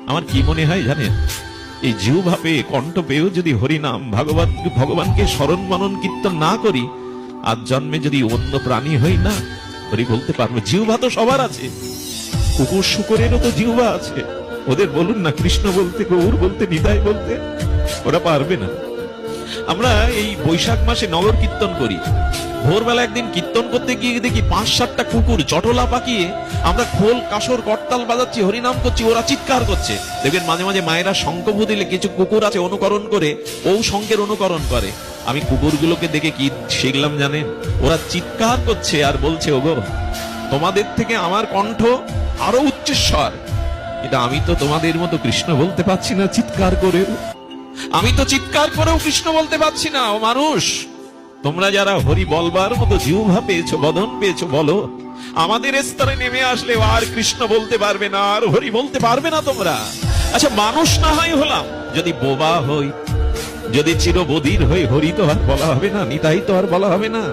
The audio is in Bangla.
আমার কি মনে হয় জানেন, এই জিহ্বা পেয়ে কণ্ঠ পেয়েও যদি হরিনাম ভগবানকে স্মরণ মনন কীর্তন না করি, আজ জন্মে যদি অন্য প্রাণী হই না, হরি বলতে পারবো। জিহ্বা তো সবার আছে, কুকুর শুকুরেরও তো জিহ্বা আছে। ওদের বলুন না কৃষ্ণ বলতে, গৌর বলতে, নিতাই বলতে, ওরা পারবে না। আমরা এই বৈশাখ মাসে নগর কীর্তন করি। ভোরবেলা একদিন কীর্তন করতে গিয়ে দেখি ৫-৭টা কুকুর চটলা পাকিয়ে আমরা খোল কাসর করতাল বাজাচ্ছি, হরিনাম করছি, ওরা চিৎকার করছে। দেখবেন মাঝে মাঝে মায়েরা শঙ্খ দিলে কিছু কুকুর আছে অনুকরণ করে, ও শঙ্খের অনুকরণ করে। আমি কুকুরগুলোকে দেখে কি শিখলাম জানেন? ওরা চিৎকার করছে আর বলছে, ওগো তোমাদের থেকে আমার কণ্ঠ আরো উচ্চস্বর, কিন্তু আমি তো তোমাদের মতো কৃষ্ণ বলতে পারছি না চিৎকার করেও। আমি তো চিৎকার করেও কৃষ্ণ বলতে পারছি না। ও মানুষ, তোমরা যারা হরি বলবার মতো জিহ্বা পেয়েছো, বদন পেয়েছো, বলো। আমাদের স্তরে নেমে আসলে আর কৃষ্ণ বলতে পারবে না, আর হরি বলতে পারবে না তোমরা। আচ্ছা মানুষ না হয় হলাম, যদি বোবা হই, যদি চিরবধির হই, হরি তো আর বলা হবে না, নিতাই তো আর বলা হবে না।